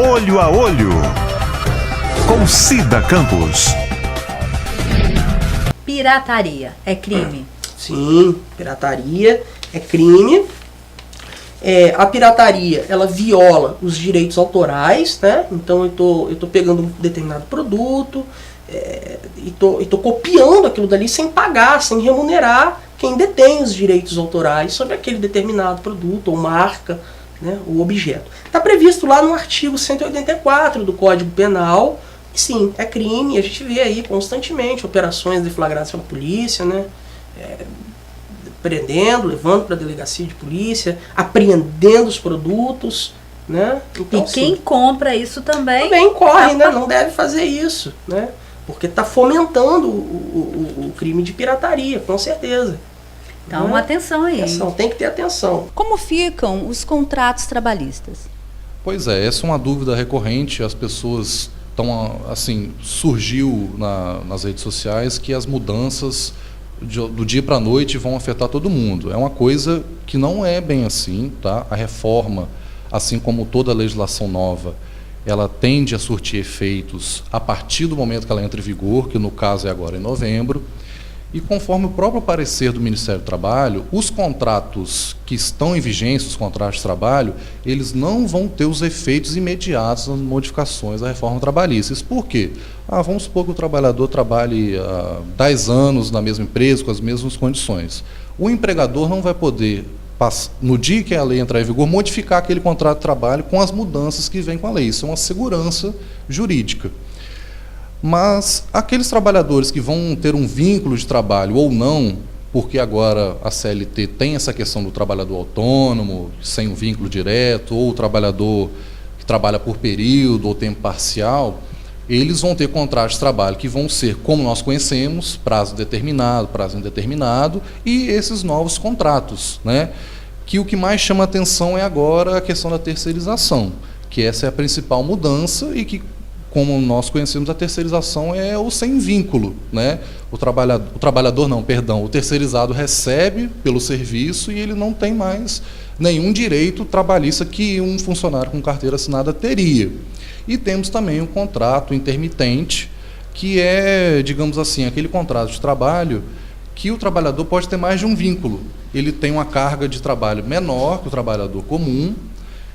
Olho a Olho, com Cida Campos. Pirataria é crime? Sim, pirataria é crime. A pirataria, ela viola os direitos autorais, né? Então eu tô pegando um determinado produto e tô copiando aquilo dali sem pagar, sem remunerar quem detém os direitos autorais sobre aquele determinado produto ou marca, né, o objeto. Está previsto lá no artigo 184 do Código Penal, e sim, é crime. A gente vê aí constantemente operações deflagradas pela polícia, né, prendendo, levando para a delegacia de polícia, apreendendo os produtos, né. Então, e quem compra isso também incorre, né, não deve fazer isso, né, porque está fomentando o crime de pirataria, com certeza. Então, atenção aí. Tem que ter atenção. Como ficam os contratos trabalhistas? Pois é, essa é uma dúvida recorrente. As pessoas estão, assim, surgiu nas redes sociais que as mudanças do dia para a noite vão afetar todo mundo. É uma coisa que não é bem assim, tá? A reforma, assim como toda legislação nova, ela tende a surtir efeitos a partir do momento que ela entra em vigor, que no caso é agora em novembro. E conforme o próprio parecer do Ministério do Trabalho, os contratos que estão em vigência, os contratos de trabalho, eles não vão ter os efeitos imediatos nas modificações da reforma trabalhista. Isso por quê? Vamos supor que o trabalhador trabalhe 10 anos na mesma empresa, com as mesmas condições. O empregador não vai poder, no dia que a lei entrar em vigor, modificar aquele contrato de trabalho com as mudanças que vêm com a lei. Isso é uma segurança jurídica. Mas aqueles trabalhadores que vão ter um vínculo de trabalho ou não, porque agora a CLT tem essa questão do trabalhador autônomo, sem um vínculo direto, ou o trabalhador que trabalha por período ou tempo parcial, eles vão ter contratos de trabalho que vão ser, como nós conhecemos, prazo determinado, prazo indeterminado, e esses novos contratos, né? Que o que mais chama atenção é agora a questão da terceirização, que essa é a principal mudança e que, como nós conhecemos, a terceirização é o sem vínculo, né? O terceirizado recebe pelo serviço e ele não tem mais nenhum direito trabalhista que um funcionário com carteira assinada teria. E temos também um contrato intermitente, que é, digamos assim, aquele contrato de trabalho que o trabalhador pode ter mais de um vínculo. Ele tem uma carga de trabalho menor que o trabalhador comum,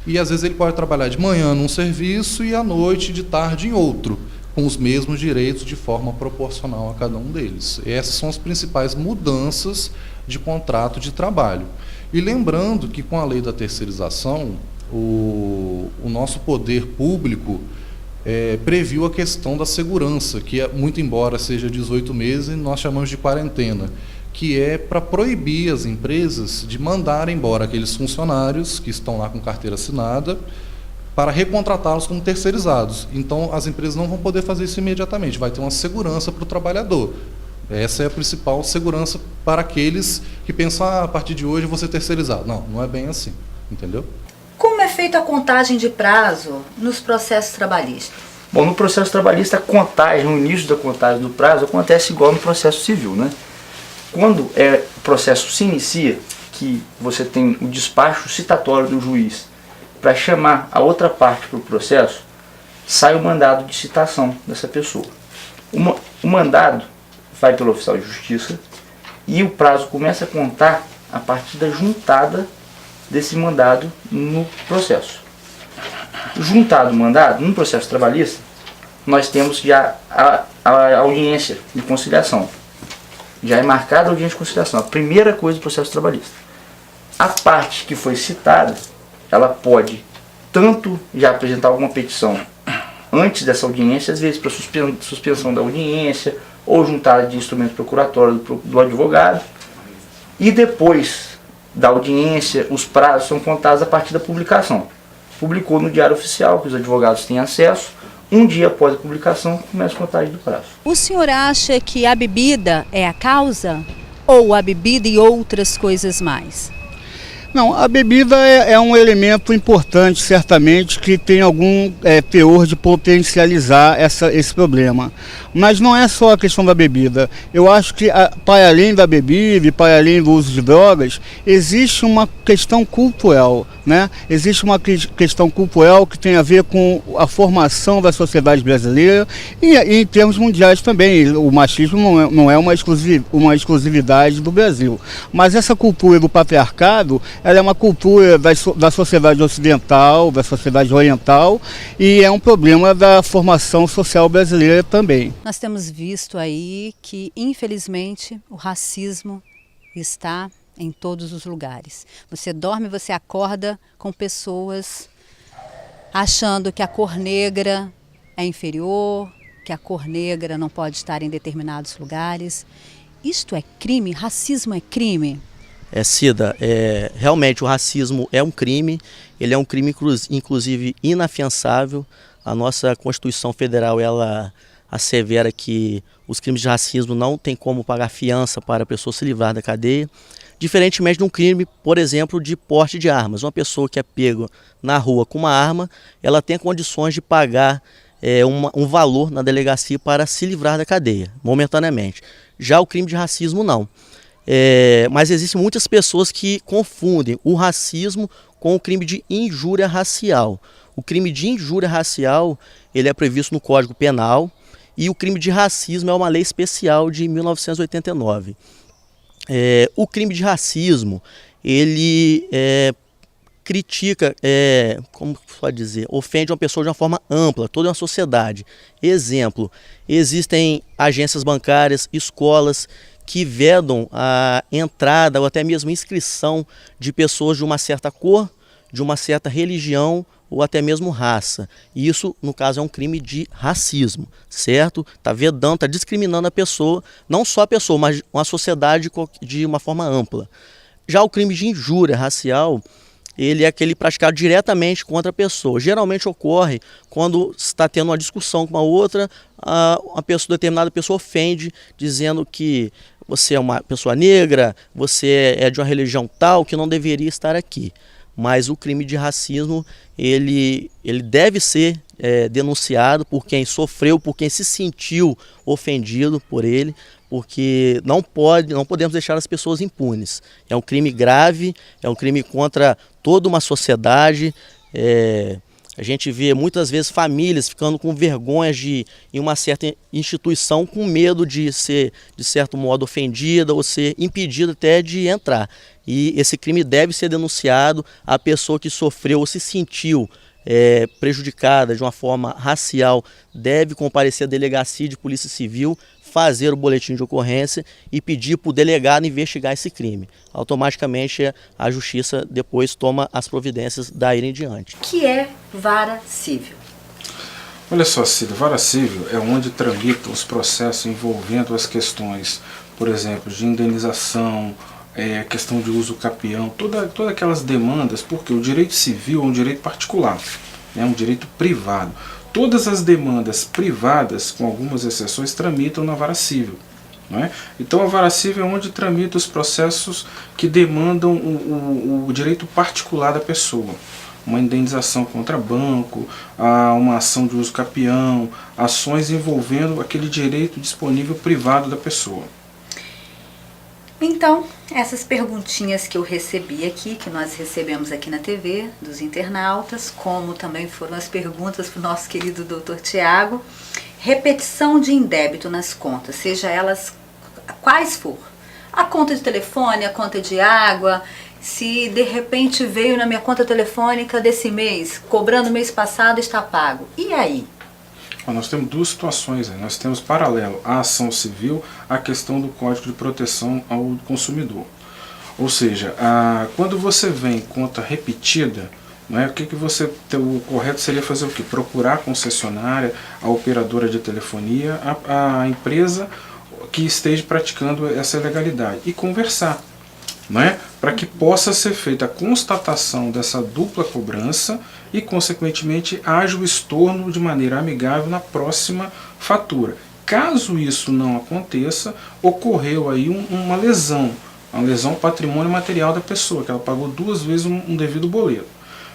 e às vezes ele pode trabalhar de manhã num serviço e à noite, de tarde, em outro, com os mesmos direitos de forma proporcional a cada um deles. Essas são as principais mudanças de contrato de trabalho. E lembrando que com a lei da terceirização, o nosso poder público previu a questão da segurança, que muito embora seja 18 meses, nós chamamos de quarentena, que é para proibir as empresas de mandar embora aqueles funcionários que estão lá com carteira assinada para recontratá-los como terceirizados. Então, as empresas não vão poder fazer isso imediatamente, vai ter uma segurança para o trabalhador. Essa é a principal segurança para aqueles que pensam, a partir de hoje eu vou ser terceirizado. Não, não é bem assim, entendeu? Como é feita a contagem de prazo nos processos trabalhistas? Bom, no processo trabalhista, a contagem, o início da contagem do prazo acontece igual no processo civil, né? Quando o processo se inicia, que você tem o despacho citatório do juiz para chamar a outra parte para o processo, sai o mandado de citação dessa pessoa. O mandado vai pelo oficial de justiça e o prazo começa a contar a partir da juntada desse mandado no processo. Juntado o mandado, no processo trabalhista, nós temos já a audiência de conciliação. Já é marcada a audiência de conciliação, a primeira coisa do processo trabalhista. A parte que foi citada, ela pode tanto já apresentar alguma petição antes dessa audiência, às vezes para suspensão da audiência, ou juntada de instrumento procuratório do advogado, e depois da audiência, os prazos são contados a partir da publicação. Publicou no Diário Oficial, que os advogados têm acesso, um dia após a publicação, começa a contagem do prazo. O senhor acha que a bebida é a causa? Ou a bebida e outras coisas mais? Não, a bebida é um elemento importante, certamente, que tem algum teor de potencializar esse problema. Mas não é só a questão da bebida. Eu acho que, para além da bebida e para além do uso de drogas, existe uma questão cultural. né? Existe uma questão cultural que tem a ver com a formação da sociedade brasileira e em termos mundiais também. O machismo não é uma exclusividade do Brasil, mas essa cultura do patriarcado, ela é uma cultura da sociedade ocidental, da sociedade oriental, e é um problema da formação social brasileira também. Nós temos visto aí que, infelizmente, o racismo está em todos os lugares. Você dorme, você acorda com pessoas achando que a cor negra é inferior, que a cor negra não pode estar em determinados lugares. Isto é crime? Racismo é crime? Cida, realmente o racismo é um crime, ele é um crime inclusive inafiançável. A nossa Constituição Federal, ela assevera que os crimes de racismo não tem como pagar fiança para a pessoa se livrar da cadeia, diferentemente de um crime, por exemplo, de porte de armas. Uma pessoa que é pega na rua com uma arma, ela tem condições de pagar um valor na delegacia para se livrar da cadeia, momentaneamente. Já o crime de racismo não. Mas existem muitas pessoas que confundem o racismo com o crime de injúria racial. O crime de injúria racial, ele é previsto no Código Penal, e o crime de racismo é uma lei especial de 1989. O crime de racismo, ele critica, como pode dizer, ofende uma pessoa de uma forma ampla, toda uma sociedade. Exemplo, existem agências bancárias, escolas que vedam a entrada ou até mesmo inscrição de pessoas de uma certa cor, de uma certa religião ou até mesmo raça. E isso, no caso, é um crime de racismo, certo? Está vedando, está discriminando a pessoa, não só a pessoa, mas uma sociedade de uma forma ampla. Já o crime de injúria racial, ele é aquele praticado diretamente contra a pessoa. Geralmente ocorre quando está tendo uma discussão com uma outra, determinada pessoa ofende, dizendo que você é uma pessoa negra, você é de uma religião tal, que não deveria estar aqui. Mas o crime de racismo, ele deve ser denunciado por quem sofreu, por quem se sentiu ofendido por ele, porque não podemos deixar as pessoas impunes. É um crime grave, é um crime contra toda uma sociedade. A gente vê muitas vezes famílias ficando com vergonha de ir em uma certa instituição com medo de ser, de certo modo, ofendida ou ser impedida até de entrar. E esse crime deve ser denunciado. A pessoa que sofreu ou se sentiu prejudicada de uma forma racial deve comparecer à delegacia de polícia civil, fazer o boletim de ocorrência e pedir para o delegado investigar esse crime. Automaticamente a justiça depois toma as providências daí em diante. O que é vara civil? Olha só, Cida, vara civil é onde tramitam os processos envolvendo as questões, por exemplo, de indenização, questão de uso capião, todas aquelas demandas, porque o direito civil é um direito particular, é um direito privado. Todas as demandas privadas, com algumas exceções, tramitam na vara civil. Não é? Então a vara civil é onde tramita os processos que demandam o direito particular da pessoa. Uma indenização contra banco, uma ação de uso capião, ações envolvendo aquele direito disponível privado da pessoa. Então, essas perguntinhas que eu recebi aqui, que nós recebemos aqui na TV, dos internautas, como também foram as perguntas para o nosso querido Dr. Tiago, repetição de indébito nas contas, seja elas quais for. A conta de telefone, a conta de água, se de repente veio na minha conta telefônica desse mês, cobrando o mês passado, está pago. E aí? Nós temos duas situações aí. Nós temos paralelo à ação civil a questão do Código de Proteção ao Consumidor. Ou seja, quando você vem conta repetida, né, o correto seria fazer o quê? Procurar a concessionária, a operadora de telefonia, a empresa que esteja praticando essa ilegalidade e conversar, né, para que possa ser feita a constatação dessa dupla cobrança e, consequentemente, haja o estorno de maneira amigável na próxima fatura. Caso isso não aconteça, ocorreu aí uma lesão ao patrimônio material da pessoa, que ela pagou duas vezes um devido boleto.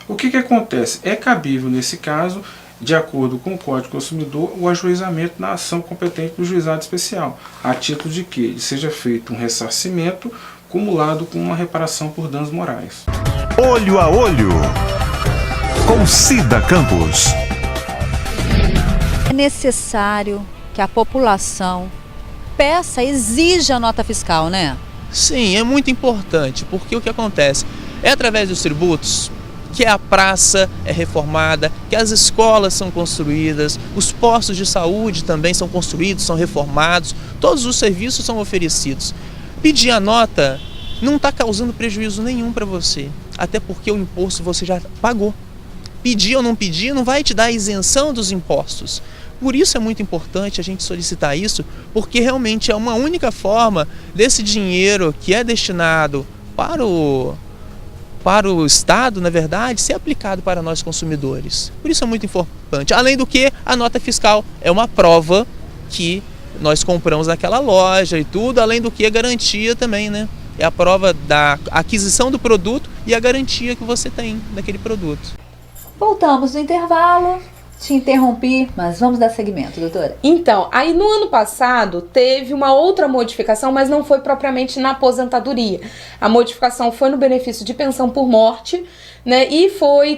O que acontece? É cabível, nesse caso, de acordo com o Código do Consumidor, o ajuizamento na ação competente do juizado especial, a título de que seja feito um ressarcimento cumulado com uma reparação por danos morais. Olho a Olho, com Cida Campos. É necessário que a população peça, exija a nota fiscal, né? Sim, é muito importante, porque o que acontece é através dos tributos que a praça é reformada, que as escolas são construídas, os postos de saúde também são construídos, são reformados, todos os serviços são oferecidos. Pedir a nota não está causando prejuízo nenhum para você, até porque o imposto você já pagou. Pedir ou não pedir não vai te dar isenção dos impostos. Por isso é muito importante a gente solicitar isso, porque realmente é uma única forma desse dinheiro que é destinado para o Estado, na verdade, ser aplicado para nós consumidores. Por isso é muito importante. Além do que, a nota fiscal é uma prova que nós compramos naquela loja e tudo, além do que a garantia também, né? É a prova da aquisição do produto e a garantia que você tem daquele produto. Voltamos no intervalo. Te interrompi, mas vamos dar seguimento, doutora. Então, aí no ano passado teve uma outra modificação, mas não foi propriamente na aposentadoria. A modificação foi no benefício de pensão por morte, né? E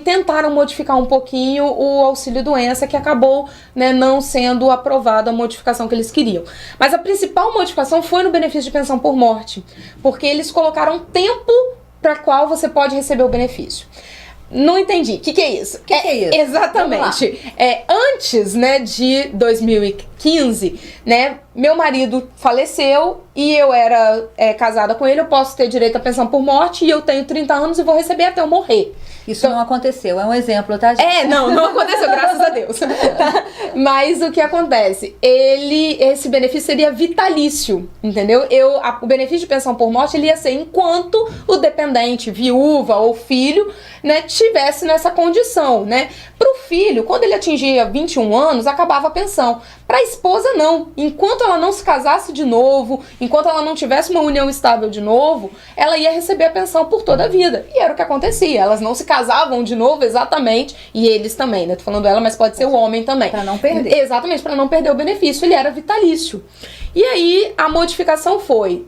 tentaram modificar um pouquinho o auxílio-doença, que acabou, né, não sendo aprovada a modificação que eles queriam. Mas a principal modificação foi no benefício de pensão por morte, porque eles colocaram tempo para qual você pode receber o benefício. Não entendi. O que é isso? O que é isso? Exatamente. Antes, né, de 2015, né, meu marido faleceu e eu era casada com ele, eu posso ter direito à pensão por morte e eu tenho 30 anos e vou receber até eu morrer. Isso não aconteceu, é um exemplo, tá, gente? Não aconteceu, graças a Deus. Mas o que acontece? Esse benefício seria vitalício, entendeu? O benefício de pensão por morte, ele ia ser enquanto o dependente, viúva ou filho, né, tivesse nessa condição, né? Pro filho, quando ele atingia 21 anos, acabava a pensão. Pra esposa, não. Enquanto ela não se casasse de novo, enquanto ela não tivesse uma união estável de novo, ela ia receber a pensão por toda a vida. E era o que acontecia. Elas não se casavam de novo, exatamente, e eles também, né? Tô falando ela, mas pode ser o homem também. Pra não perder. Exatamente, pra não perder o benefício. Ele era vitalício. E aí, a modificação foi...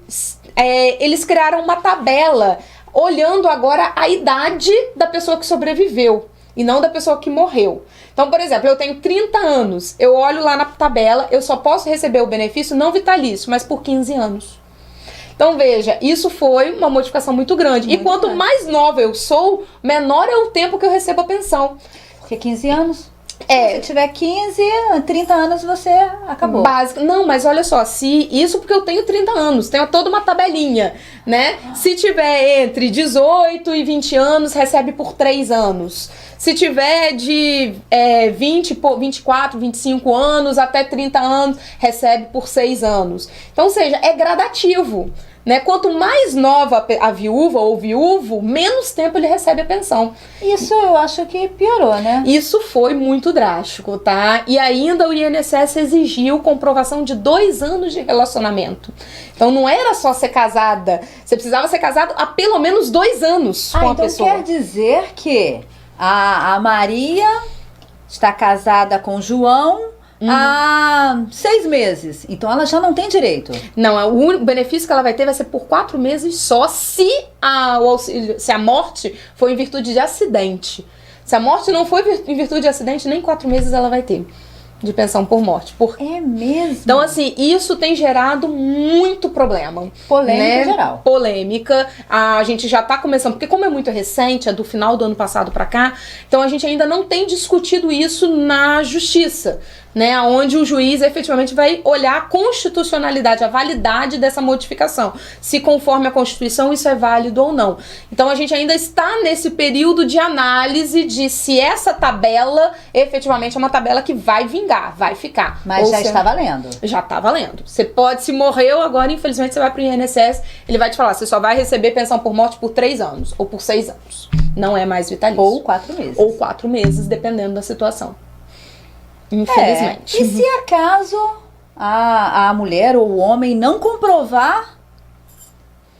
eles criaram uma tabela olhando agora a idade da pessoa que sobreviveu e não da pessoa que morreu. Então, por exemplo, eu tenho 30 anos, eu olho lá na tabela, eu só posso receber o benefício não vitalício, mas por 15 anos. Então, veja, isso foi uma modificação muito grande. E quanto mais nova eu sou, menor é o tempo que eu recebo a pensão. Porque 15 anos? Se você tiver 15, 30 anos, você acabou. Não, mas olha só, isso porque eu tenho 30 anos, tenho toda uma tabelinha, né? Se tiver entre 18 e 20 anos, recebe por 3 anos. Se tiver de 24, 25 anos até 30 anos, recebe por 6 anos. Então, ou seja, é gradativo. Né? Quanto mais nova a viúva ou viúvo, menos tempo ele recebe a pensão. Isso eu acho que piorou, né? Isso foi muito drástico, tá? E ainda o INSS exigiu comprovação de 2 anos de relacionamento. Então não era só ser casada, você precisava ser casado há pelo menos 2 anos com a pessoa. Então quer dizer que a Maria está casada com o João há 6 meses. Então ela já não tem direito. Não, o único benefício que ela vai ter vai ser por 4 meses só se a morte foi em virtude de acidente. Se a morte não foi em virtude de acidente, nem 4 meses ela vai ter de pensão por morte. É mesmo? Então, assim, isso tem gerado muito problema. Polêmica geral. Polêmica. A gente já tá começando, porque como é muito recente, é do final do ano passado pra cá, então a gente ainda não tem discutido isso na justiça, né, onde o juiz efetivamente vai olhar a constitucionalidade, a validade dessa modificação, se conforme a Constituição isso é válido ou não. Então a gente ainda está nesse período de análise de se essa tabela efetivamente é uma tabela que vai vingar, vai ficar. Mas já está valendo. Já está valendo. Você pode, se morreu agora, infelizmente você vai pro INSS, ele vai te falar, você só vai receber pensão por morte por 3 anos, ou por 6 anos. Não é mais vitalício. Ou 4 meses. Ou 4 meses, dependendo da situação. Infelizmente. E se acaso a mulher ou o homem não comprovar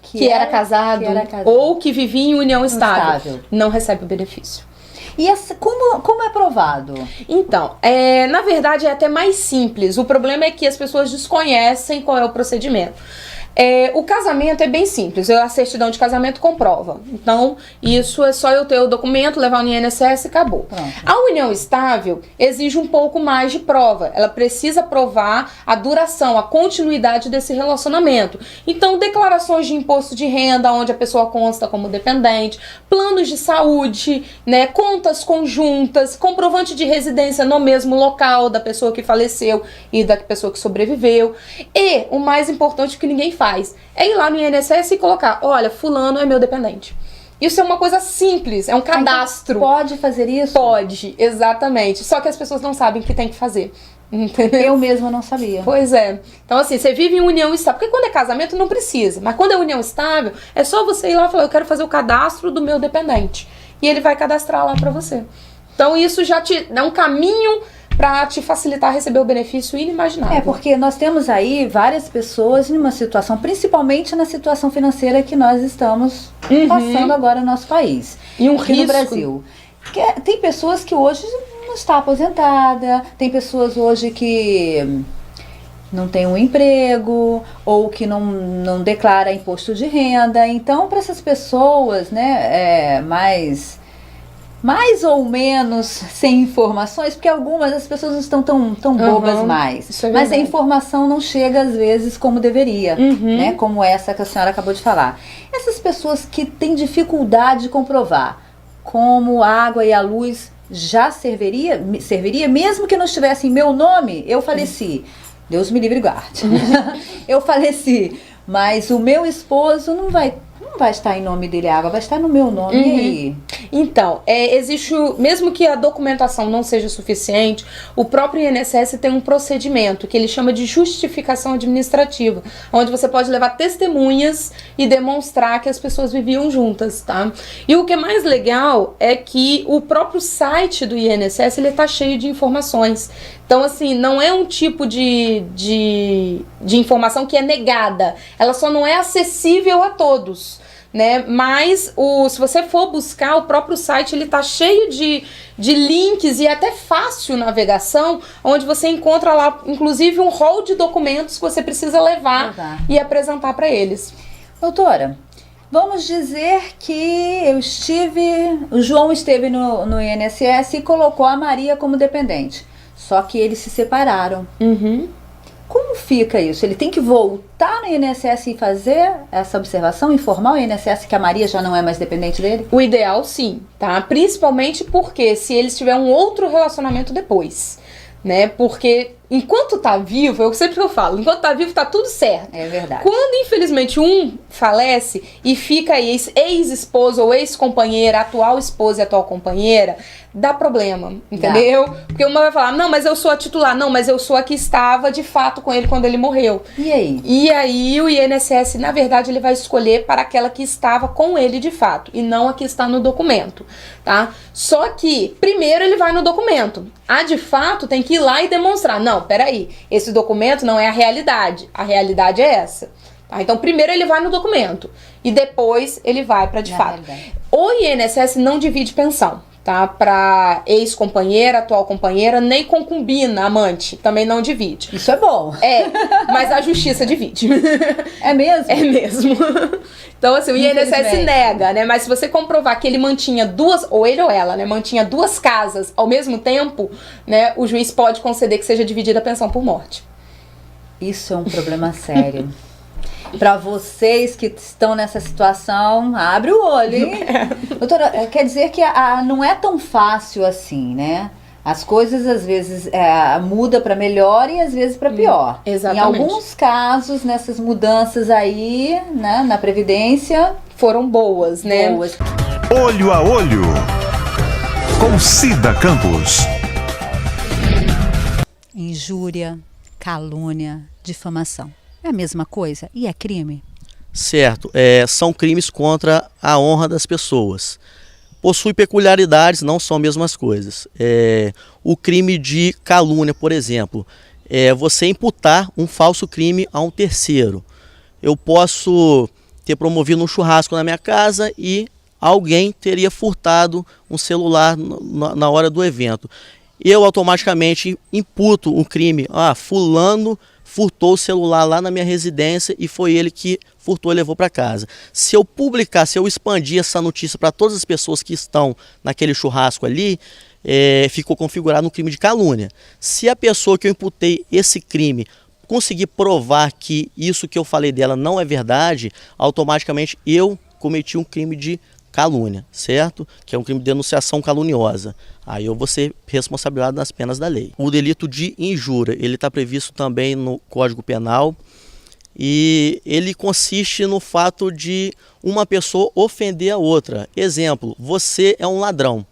que era casado ou que vivia em união estável, não recebe o benefício. E como é provado? Então, na verdade é até mais simples. O problema é que as pessoas desconhecem qual é o procedimento. O casamento é bem simples, a certidão de casamento comprova. Então, isso é só eu ter o documento, levar no INSS e acabou. Pronto. A união estável exige um pouco mais de prova. Ela precisa provar a duração, a continuidade desse relacionamento. Então, declarações de imposto de renda, onde a pessoa consta como dependente, planos de saúde, né, contas conjuntas, comprovante de residência no mesmo local da pessoa que faleceu e da pessoa que sobreviveu. E, o mais importante que ninguém faz, é ir lá no INSS e colocar, olha, fulano é meu dependente. Isso é uma coisa simples, é um cadastro. Então, pode fazer isso? Pode, exatamente. Só que as pessoas não sabem o que tem que fazer. Entendeu? Eu mesma não sabia. Pois é. Então, assim, você vive em união estável. Porque quando é casamento não precisa. Mas quando é união estável, é só você ir lá e falar, eu quero fazer o cadastro do meu dependente. E ele vai cadastrar lá pra você. Então, isso já te dá um caminho para te facilitar receber o benefício inimaginável. Porque nós temos aí várias pessoas em uma situação, principalmente na situação financeira que nós estamos passando agora no nosso país. E um aqui risco no Brasil. Tem pessoas que hoje não está aposentada, tem pessoas hoje que não tem um emprego ou que não declara imposto de renda. Então, para essas pessoas, né, mais ou menos sem informações, porque algumas das pessoas não estão tão bobas mais. Mas a informação não chega às vezes como deveria, né? Como essa que a senhora acabou de falar. Essas pessoas que têm dificuldade de comprovar como a água e a luz já serviria mesmo que não estivesse em meu nome, eu faleci. Deus me livre e guarde. Eu faleci, mas o meu esposo não vai estar em nome dele a água, vai estar no meu nome. E aí? Então, existe mesmo que a documentação não seja suficiente, o próprio INSS tem um procedimento que ele chama de justificação administrativa, onde você pode levar testemunhas e demonstrar que as pessoas viviam juntas, tá? E o que é mais legal é que o próprio site do INSS, ele tá cheio de informações. Então, assim, não é um tipo de informação que é negada, ela só não é acessível a todos, né? Mas se você for buscar, o próprio site ele tá cheio de links e até fácil navegação, onde você encontra lá, inclusive, um rol de documentos que você precisa levar e apresentar para eles. Doutora, vamos dizer que o João esteve no INSS e colocou a Maria como dependente. Só que eles se separaram. Como fica isso? Ele tem que voltar no INSS e fazer essa observação, informar o INSS que a Maria já não é mais dependente dele? O ideal sim, tá? Principalmente porque se eles tiverem um outro relacionamento depois, né? Porque enquanto tá vivo, é o que sempre eu falo, enquanto tá vivo tá tudo certo. É verdade. Quando infelizmente um falece e fica aí ex-esposa ou ex-companheira, atual esposa e atual companheira, dá problema, entendeu? Porque uma vai falar, não, mas eu sou a titular, não, mas eu sou a que estava de fato com ele quando ele morreu. E aí? E aí o INSS, na verdade, ele vai escolher para aquela que estava com ele de fato, e não a que está no documento, tá? Só que, primeiro ele vai no documento. A de fato tem que ir lá e demonstrar, não, peraí, esse documento não é a realidade é essa. Tá? Então, primeiro ele vai no documento e depois ele vai para de fato. O INSS não divide pensão, tá? Para ex-companheira, atual companheira, nem concubina, amante, também não divide. Isso é bom. Mas a justiça divide. É mesmo? É mesmo. Então, assim, o INSS nega, né? Mas se você comprovar que ele mantinha ou ele ou ela, né? Mantinha duas casas ao mesmo tempo, né? O juiz pode conceder que seja dividida a pensão por morte. Isso é um problema sério. Para vocês que estão nessa situação, abre o olho, hein? Doutora, quer dizer que não é tão fácil assim, né? As coisas às vezes mudam para melhor e às vezes para pior. Exatamente. Em alguns casos, nessas mudanças aí, né, na Previdência, foram boas, né? Olho a Olho, com Cida Campos. Injúria, calúnia, difamação. É a mesma coisa? E é crime? Certo. São crimes contra a honra das pessoas. Possui peculiaridades, não são as mesmas coisas. O crime de calúnia, por exemplo, é você imputar um falso crime a um terceiro. Eu posso ter promovido um churrasco na minha casa e alguém teria furtado um celular na hora do evento. eu automaticamente imputo um crime. Fulano furtou o celular lá na minha residência e foi ele que furtou e levou para casa. Se eu publicar, se eu expandir essa notícia para todas as pessoas que estão naquele churrasco ali, ficou configurado um crime de calúnia. Se a pessoa que eu imputei esse crime conseguir provar que isso que eu falei dela não é verdade, automaticamente eu cometi um crime de calúnia, certo? Que é um crime de denunciação caluniosa. Aí eu vou ser responsabilizado nas penas da lei. O delito de injúria, ele está previsto também no Código Penal e ele consiste no fato de uma pessoa ofender a outra. Exemplo, você é um ladrão.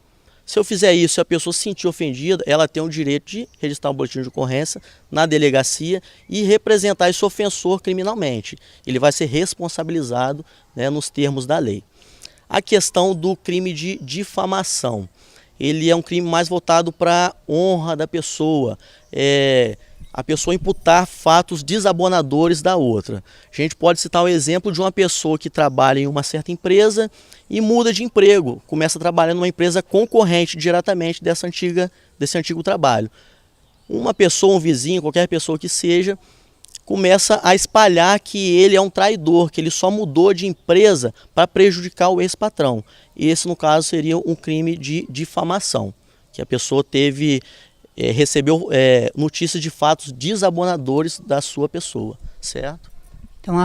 Se eu fizer isso e a pessoa se sentir ofendida, ela tem o direito de registrar um boletim de ocorrência na delegacia e representar esse ofensor criminalmente. Ele vai ser responsabilizado, né, nos termos da lei. A questão do crime de difamação, ele é um crime mais voltado para a honra da pessoa, a pessoa imputar fatos desabonadores da outra. A gente pode citar o exemplo de uma pessoa que trabalha em uma certa empresa e muda de emprego, começa a trabalhar numa empresa concorrente diretamente desse antigo trabalho. Uma pessoa, um vizinho, qualquer pessoa que seja, começa a espalhar que ele é um traidor, que ele só mudou de empresa para prejudicar o ex-patrão. Esse, no caso, seria um crime de difamação, que a pessoa recebeu notícias de fatos desabonadores da sua pessoa, certo? Então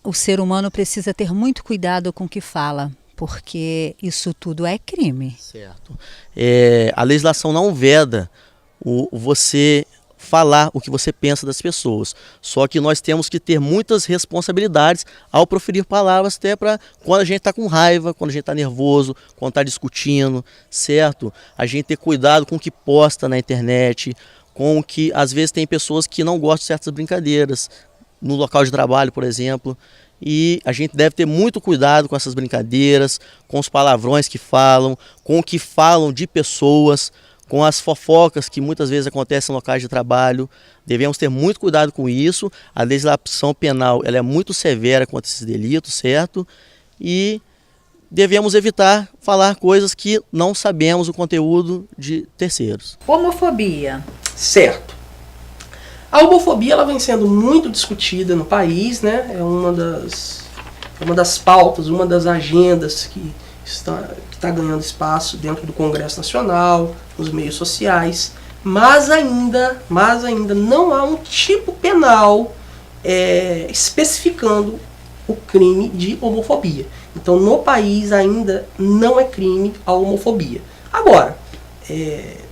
o ser humano precisa ter muito cuidado com o que fala, porque isso tudo é crime. Certo. A legislação não veda você falar o que você pensa das pessoas. Só que nós temos que ter muitas responsabilidades ao proferir palavras, até para quando a gente está com raiva, quando a gente está nervoso, quando está discutindo, certo? A gente ter cuidado com o que posta na internet, com o que às vezes tem pessoas que não gostam de certas brincadeiras, no local de trabalho, por exemplo. E a gente deve ter muito cuidado com essas brincadeiras, com os palavrões que falam, com o que falam de pessoas, com as fofocas que muitas vezes acontecem em locais de trabalho. Devemos ter muito cuidado com isso. A legislação penal ela é muito severa contra esses delitos, certo? E devemos evitar falar coisas que não sabemos o conteúdo de terceiros. Homofobia. Certo. A homofobia ela vem sendo muito discutida no país, né? É uma das pautas, uma das agendas que está ganhando espaço dentro do Congresso Nacional, nos meios sociais, mas ainda não há um tipo penal especificando o crime de homofobia. Então, no país ainda não é crime a homofobia. Agora,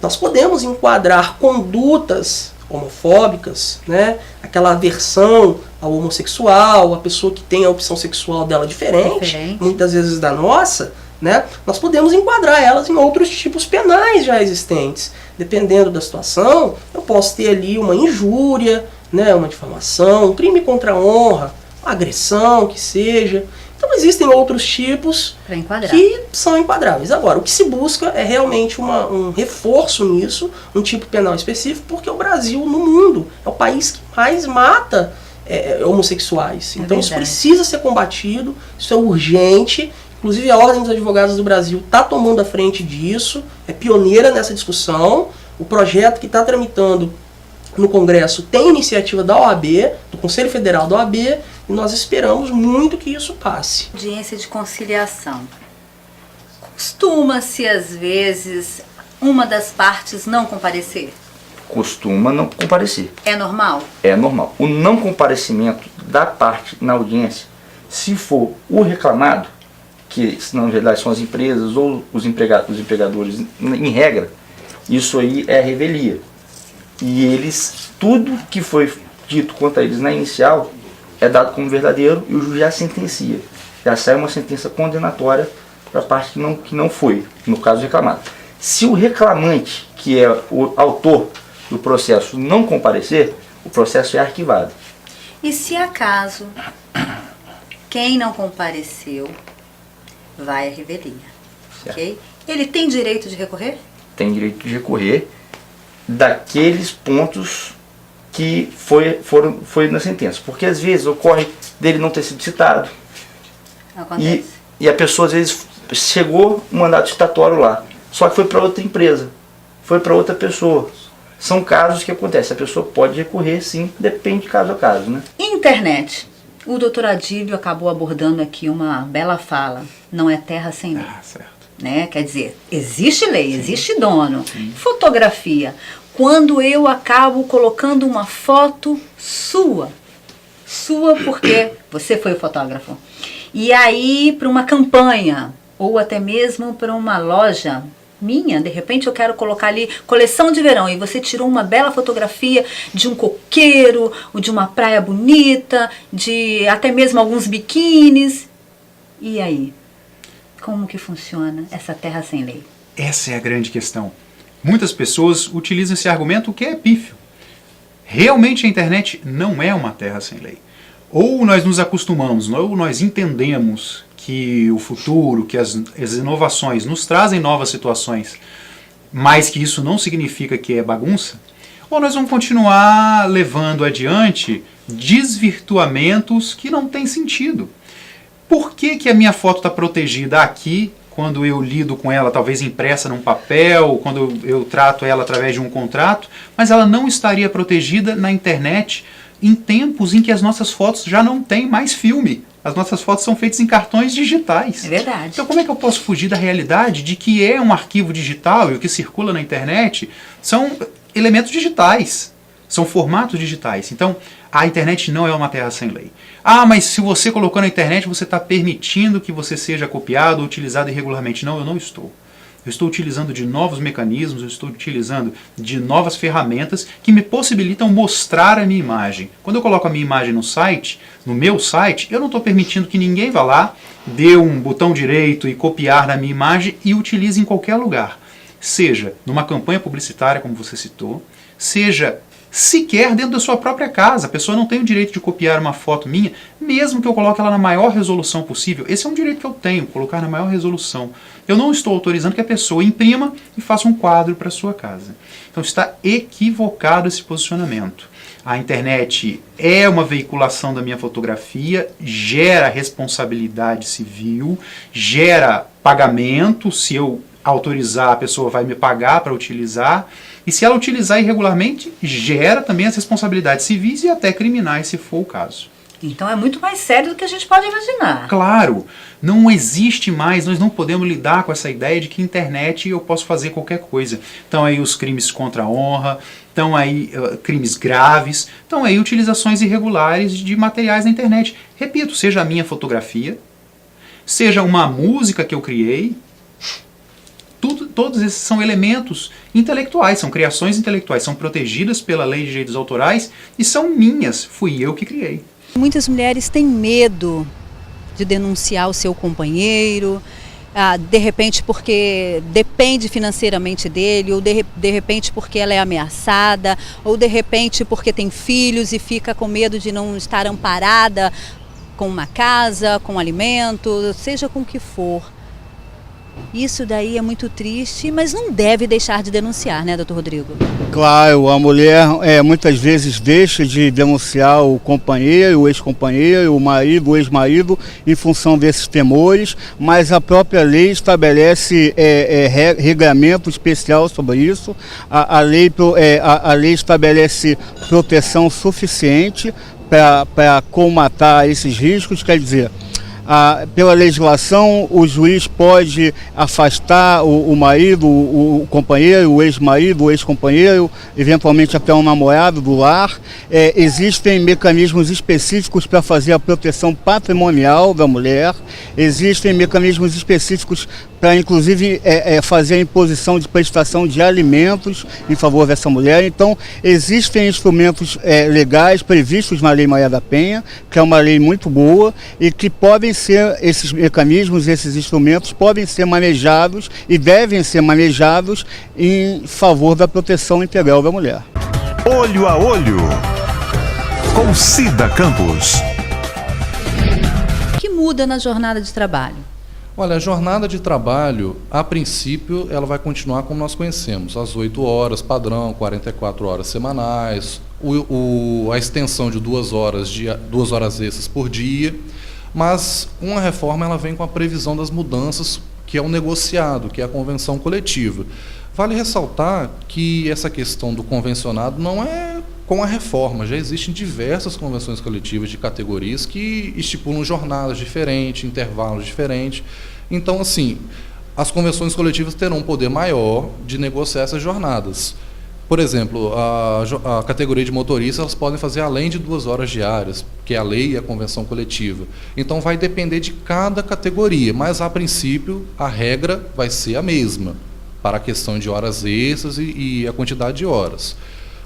nós podemos enquadrar condutas homofóbicas, né? Aquela aversão ao homossexual, a pessoa que tem a opção sexual dela diferente. Muitas vezes da nossa, né? Nós podemos enquadrar elas em outros tipos penais já existentes. Dependendo da situação, eu posso ter ali uma injúria, né? Uma difamação, um crime contra a honra, uma agressão, que seja. Então existem outros tipos que são enquadráveis. Agora, o que se busca é realmente um reforço nisso, um tipo penal específico, porque o Brasil, no mundo, é o país que mais mata homossexuais. Então isso precisa ser combatido, isso é urgente. Inclusive a Ordem dos Advogados do Brasil está tomando a frente disso, é pioneira nessa discussão. O projeto que está tramitando no Congresso tem iniciativa da OAB, do Conselho Federal da OAB, e nós esperamos muito que isso passe. Audiência de conciliação. Costuma-se, às vezes, uma das partes não comparecer? Costuma não comparecer. É normal? É normal. O não comparecimento da parte na audiência, se for o reclamado, que na verdade são as empresas ou os empregadores, em regra, isso aí é revelia. E eles, tudo que foi dito contra eles na inicial é dado como verdadeiro e o juiz já sentencia. Já sai uma sentença condenatória para a parte que não foi, no caso reclamado. Se o reclamante, que é o autor do processo, não comparecer, o processo é arquivado. E se acaso quem não compareceu vai à revelia, ok? Ele tem direito de recorrer? Tem direito de recorrer daqueles pontos que foi na sentença. Porque às vezes ocorre dele não ter sido citado. Acontece. E a pessoa às vezes chegou um mandato citatório lá, só que foi para outra empresa. foi para outra pessoa. São casos que acontecem, a pessoa pode recorrer sim, depende de caso a caso, né? Internet. O doutor Adílio acabou abordando aqui uma bela fala, não é terra sem lei. Certo. Né? Quer dizer, existe lei, existe dono. Fotografia. Quando eu acabo colocando uma foto sua porque você foi o fotógrafo, e aí para uma campanha, ou até mesmo para uma loja minha, de repente eu quero colocar ali coleção de verão, e você tirou uma bela fotografia de um coqueiro, ou de uma praia bonita, de até mesmo alguns biquínis, e aí? Como que funciona essa terra sem lei? Essa é a grande questão. Muitas pessoas utilizam esse argumento que é pífio. Realmente a internet não é uma terra sem lei. Ou nós nos acostumamos, ou nós entendemos que o futuro, que as inovações nos trazem novas situações, mas que isso não significa que é bagunça, ou nós vamos continuar levando adiante desvirtuamentos que não têm sentido. Por que que a minha foto está protegida aqui, quando eu lido com ela, talvez impressa num papel, quando eu trato ela através de um contrato, mas ela não estaria protegida na internet em tempos em que as nossas fotos já não têm mais filme? As nossas fotos são feitas em cartões digitais. É verdade. Então como é que eu posso fugir da realidade de que é um arquivo digital e o que circula na internet são elementos digitais, são formatos digitais. Então a internet não é uma terra sem lei. Ah, mas se você colocou na internet, você está permitindo que você seja copiado ou utilizado irregularmente. Não, eu não estou. Eu estou utilizando de novos mecanismos, eu estou utilizando de novas ferramentas que me possibilitam mostrar a minha imagem. Quando eu coloco a minha imagem no site, no meu site, eu não estou permitindo que ninguém vá lá, dê um botão direito e copiar na minha imagem e utilize em qualquer lugar. Seja numa campanha publicitária, como você citou, seja sequer dentro da sua própria casa. A pessoa não tem o direito de copiar uma foto minha, mesmo que eu coloque ela na maior resolução possível. Esse é um direito que eu tenho, colocar na maior resolução. Eu não estou autorizando que a pessoa imprima e faça um quadro para a sua casa. Então está equivocado esse posicionamento. A internet é uma veiculação da minha fotografia, gera responsabilidade civil, gera pagamento. Se eu autorizar, a pessoa vai me pagar para utilizar. E se ela utilizar irregularmente, gera também as responsabilidades civis e até criminais, se for o caso. Então é muito mais sério do que a gente pode imaginar. Claro, não existe mais, nós não podemos lidar com essa ideia de que internet eu posso fazer qualquer coisa. Então aí os crimes contra a honra, estão aí crimes graves, estão aí utilizações irregulares de materiais na internet. Repito, seja a minha fotografia, seja uma música que eu criei, todos esses são elementos intelectuais, são criações intelectuais, são protegidas pela lei de direitos autorais e são minhas, fui eu que criei. Muitas mulheres têm medo de denunciar o seu companheiro, de repente porque depende financeiramente dele, ou de repente porque ela é ameaçada, ou de repente porque tem filhos e fica com medo de não estar amparada com uma casa, com alimento, seja com o que for. Isso daí é muito triste, mas não deve deixar de denunciar, né, doutor Rodrigo? Claro, a mulher muitas vezes deixa de denunciar o companheiro, o ex-companheiro, o marido, o ex-marido, em função desses temores, mas a própria lei estabelece regramento especial sobre isso. A lei estabelece proteção suficiente para comatar esses riscos, quer dizer, pela legislação, o juiz pode afastar o marido, o companheiro, o ex-marido, o ex-companheiro, eventualmente até um namorado do lar. Existem mecanismos específicos para fazer a proteção patrimonial da mulher, existem mecanismos específicos para, inclusive, fazer a imposição de prestação de alimentos em favor dessa mulher. Então, existem instrumentos legais previstos na Lei Maria da Penha, que é uma lei muito boa e que podem ser, esses mecanismos, esses instrumentos podem ser manejados e devem ser manejados em favor da proteção integral da mulher. Olho a Olho, com Cida Campos. O que muda na jornada de trabalho? Olha, a jornada de trabalho, a princípio, ela vai continuar como nós conhecemos, às 8 horas, padrão, 44 horas semanais, a extensão de 2 horas extras por dia, mas uma reforma ela vem com a previsão das mudanças, que é o negociado, que é a convenção coletiva. Vale ressaltar que essa questão do convencionado não é com a reforma. Já existem diversas convenções coletivas de categorias que estipulam jornadas diferentes, intervalos diferentes. Então, assim, as convenções coletivas terão um poder maior de negociar essas jornadas. Por exemplo, a categoria de motoristas, elas podem fazer além de 2 horas diárias, que é a lei e a convenção coletiva. Então vai depender de cada categoria, mas a princípio a regra vai ser a mesma, para a questão de horas extras e a quantidade de horas.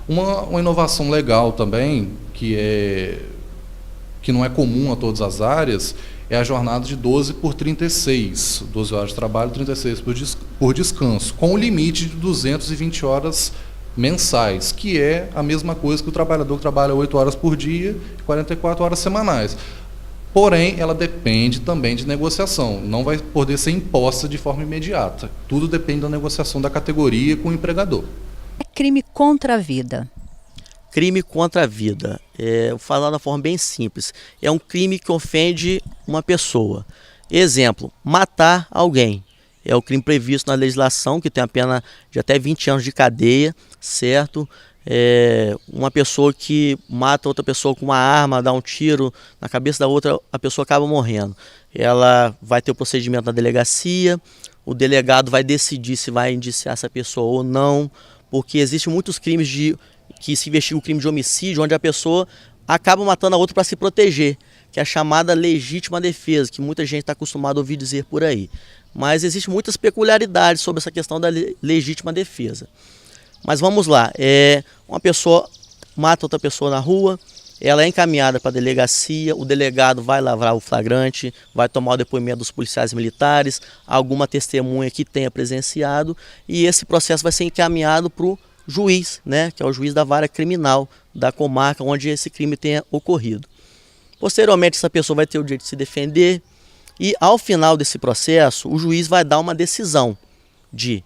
Uma inovação legal também, que não é comum a todas as áreas, é a jornada de 12 por 36, 12 horas de trabalho, 36 por descanso, com o limite de 220 horas mensais, que é a mesma coisa que o trabalhador trabalha 8 horas por dia e 44 horas semanais. Porém, ela depende também de negociação, não vai poder ser imposta de forma imediata. Tudo depende da negociação da categoria com o empregador. É crime contra a vida. Crime contra a vida. Vou falar da forma bem simples. É um crime que ofende uma pessoa. Exemplo, matar alguém. É o crime previsto na legislação, que tem a pena de até 20 anos de cadeia, certo? Uma pessoa que mata outra pessoa com uma arma, dá um tiro na cabeça da outra, a pessoa acaba morrendo. Ela vai ter o procedimento na delegacia, o delegado vai decidir se vai indiciar essa pessoa ou não, porque existem muitos crimes que se investiga o crime de homicídio, onde a pessoa acaba matando a outra para se proteger, que é a chamada legítima defesa, que muita gente está acostumada a ouvir dizer por aí. Mas existem muitas peculiaridades sobre essa questão da legítima defesa. Mas vamos lá, uma pessoa mata outra pessoa na rua, ela é encaminhada para a delegacia, o delegado vai lavrar o flagrante, vai tomar o depoimento dos policiais militares, alguma testemunha que tenha presenciado, e esse processo vai ser encaminhado para o juiz, né, que é o juiz da vara criminal da comarca onde esse crime tenha ocorrido. Posteriormente, essa pessoa vai ter o direito de se defender e, ao final desse processo, o juiz vai dar uma decisão de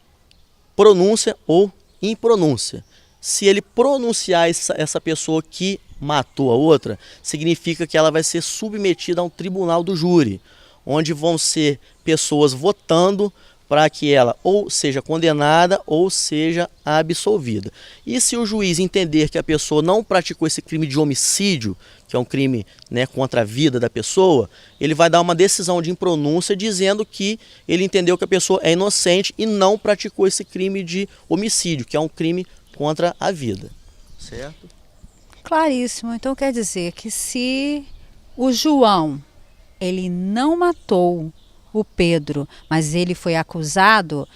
pronúncia ou impronúncia. Se ele pronunciar essa pessoa que matou a outra, significa que ela vai ser submetida a um tribunal do júri, onde vão ser pessoas votando para que ela ou seja condenada ou seja absolvida. E se o juiz entender que a pessoa não praticou esse crime de homicídio, que é um crime, né, contra a vida da pessoa, ele vai dar uma decisão de impronúncia dizendo que ele entendeu que a pessoa é inocente e não praticou esse crime de homicídio, que é um crime contra a vida. Certo? Claríssimo. Então quer dizer que se o João, ele não matou o Pedro, mas ele foi acusado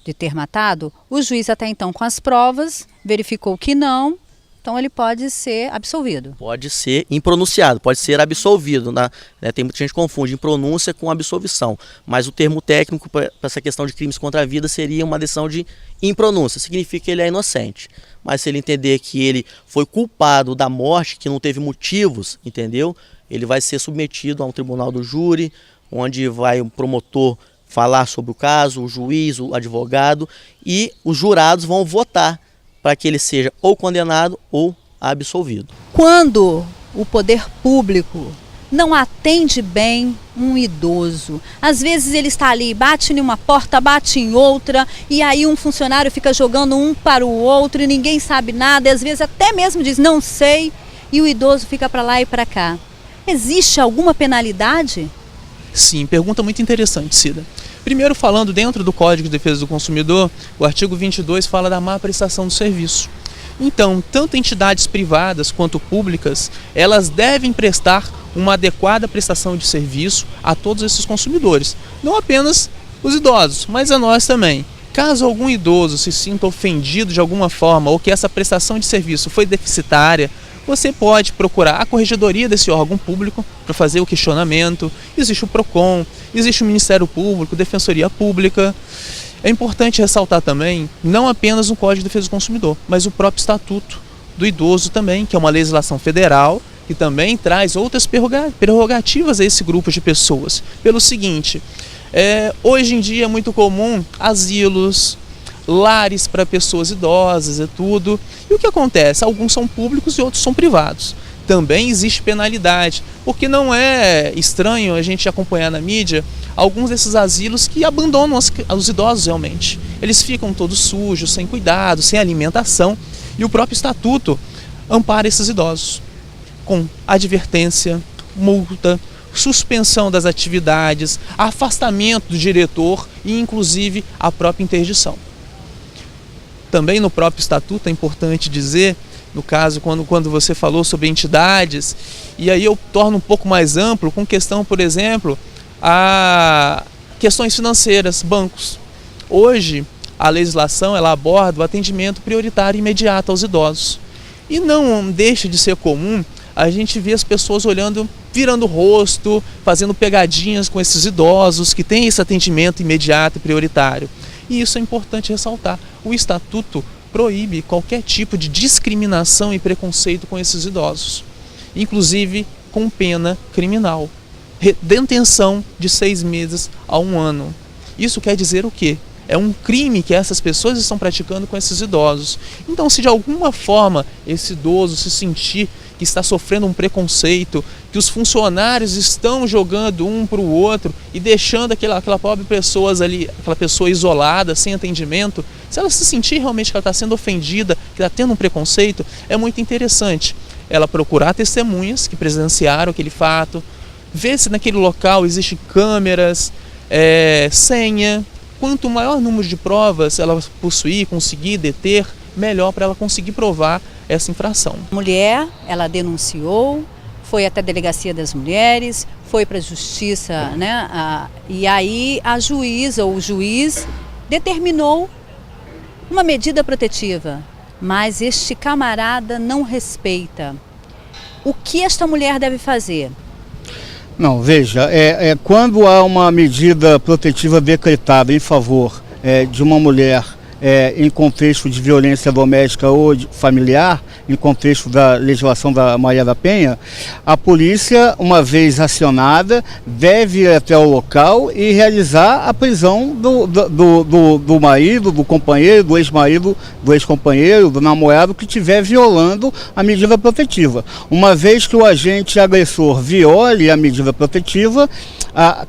de ter matado, o juiz até então com as provas verificou que não, então ele pode ser absolvido. Pode ser impronunciado, pode ser absolvido, né? Tem muita gente que confunde impronúncia com absolvição, mas o termo técnico para essa questão de crimes contra a vida seria uma decisão de impronúncia, significa que ele é inocente. Mas se ele entender que ele foi culpado da morte, que não teve motivos, entendeu? Ele vai ser submetido a um tribunal do júri, onde vai o promotor falar sobre o caso, o juiz, o advogado, e os jurados vão votar para que ele seja ou condenado ou absolvido. Quando o poder público não atende bem um idoso, às vezes ele está ali, bate em uma porta, bate em outra, e aí um funcionário fica jogando um para o outro e ninguém sabe nada, e às vezes até mesmo diz não sei, e o idoso fica para lá e para cá. Existe alguma penalidade? Sim, pergunta muito interessante, Cida. Primeiro, falando dentro do Código de Defesa do Consumidor, o artigo 22 fala da má prestação do serviço. Então, tanto entidades privadas quanto públicas, elas devem prestar uma adequada prestação de serviço a todos esses consumidores. Não apenas os idosos, mas a nós também. Caso algum idoso se sinta ofendido de alguma forma ou que essa prestação de serviço foi deficitária, você pode procurar a corregedoria desse órgão público para fazer o questionamento. Existe o PROCON, existe o Ministério Público, Defensoria Pública. É importante ressaltar também, não apenas o Código de Defesa do Consumidor, mas o próprio Estatuto do Idoso também, que é uma legislação federal que também traz outras prerrogativas a esse grupo de pessoas. Pelo seguinte, hoje em dia é muito comum asilos, lares para pessoas idosas e tudo. E o que acontece? Alguns são públicos e outros são privados. Também existe penalidade, porque não é estranho a gente acompanhar na mídia alguns desses asilos que abandonam os idosos realmente. Eles ficam todos sujos, sem cuidado, sem alimentação, e o próprio estatuto ampara esses idosos com advertência, multa, suspensão das atividades, afastamento do diretor e inclusive a própria interdição. Também no próprio estatuto é importante dizer, no caso quando você falou sobre entidades, e aí eu torno um pouco mais amplo com questão, por exemplo, a questões financeiras, bancos. Hoje a legislação ela aborda o atendimento prioritário e imediato aos idosos. E não deixa de ser comum a gente ver as pessoas olhando, virando o rosto, fazendo pegadinhas com esses idosos que têm esse atendimento imediato e prioritário. E isso é importante ressaltar. O Estatuto proíbe qualquer tipo de discriminação e preconceito com esses idosos, inclusive com pena criminal. Detenção de 6 meses a 1 ano. Isso quer dizer o quê? É um crime que essas pessoas estão praticando com esses idosos. Então, se de alguma forma esse idoso se sentir que está sofrendo um preconceito, que os funcionários estão jogando um para o outro e deixando aquela pobre pessoa ali, aquela pessoa isolada, sem atendimento, se ela se sentir realmente que ela está sendo ofendida, que está tendo um preconceito, é muito interessante ela procurar testemunhas que presenciaram aquele fato, ver se naquele local existem câmeras, senha. Quanto maior número de provas ela possuir, conseguir deter, melhor para ela conseguir provar essa infração. A mulher, ela denunciou, foi até a Delegacia das Mulheres, foi para a Justiça, né? E aí a juíza ou o juiz determinou uma medida protetiva, mas este camarada não respeita. O que esta mulher deve fazer? Não, veja, quando há uma medida protetiva decretada em favor de uma mulher em contexto de violência doméstica ou familiar, em contexto da legislação da Maria da Penha, a polícia, uma vez acionada, deve ir até o local e realizar a prisão do marido, do companheiro, do ex-marido, do ex-companheiro, do namorado que estiver violando a medida protetiva. Uma vez que o agente agressor viole a medida protetiva,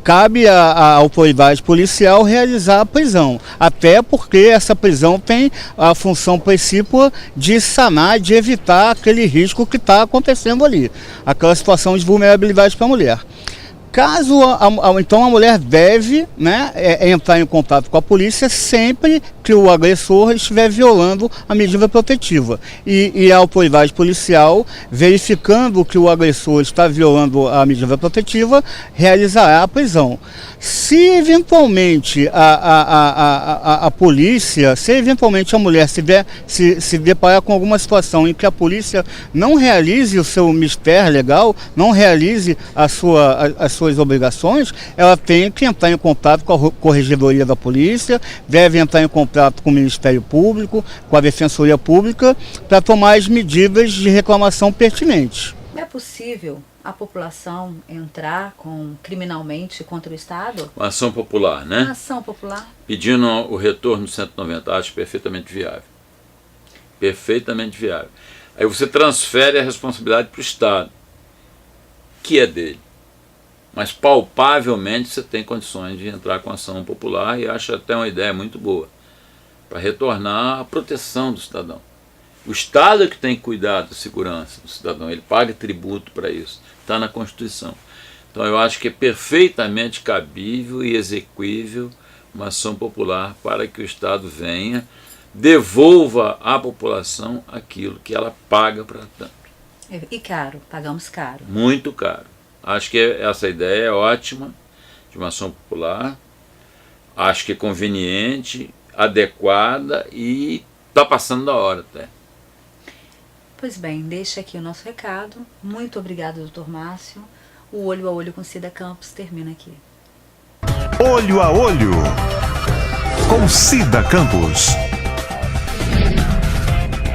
cabe à autoridade policial realizar a prisão, até porque essa prisão tem a função principal de sanar, de evitar aquele risco que está acontecendo ali, aquela situação de vulnerabilidade para a mulher. Caso então a mulher deve, né, entrar em contato com a polícia sempre que o agressor estiver violando a medida protetiva. E a autoridade policial, verificando que o agressor está violando a medida protetiva, realizará a prisão. Se eventualmente a polícia, se eventualmente a mulher se deparar com alguma situação em que a polícia não realize o seu mistério legal, não realize as suas obrigações, ela tem que entrar em contato com a Corregedoria da Polícia, deve entrar em contato com o Ministério Público, com a Defensoria Pública, para tomar as medidas de reclamação pertinentes. É possível a população entrar criminalmente contra o Estado? Uma ação popular, né? Uma ação popular. Pedindo o retorno do 190, acho perfeitamente viável. Perfeitamente viável. Aí você transfere a responsabilidade para o Estado, que é dele. Mas palpavelmente você tem condições de entrar com ação popular, e acho até uma ideia muito boa, para retornar a proteção do cidadão. O Estado é que tem que cuidar da segurança do cidadão, ele paga tributo para isso, está na Constituição. Então eu acho que é perfeitamente cabível e exequível uma ação popular para que o Estado venha, devolva à população aquilo que ela paga para tanto. E caro, pagamos caro. Muito caro. Acho que essa ideia é ótima, de uma ação popular, acho que é conveniente, adequada e está passando da hora até. Pois bem, deixa aqui o nosso recado. Muito obrigada, doutor Márcio. O Olho a Olho com Cida Campos termina aqui. Olho a Olho com Cida Campos.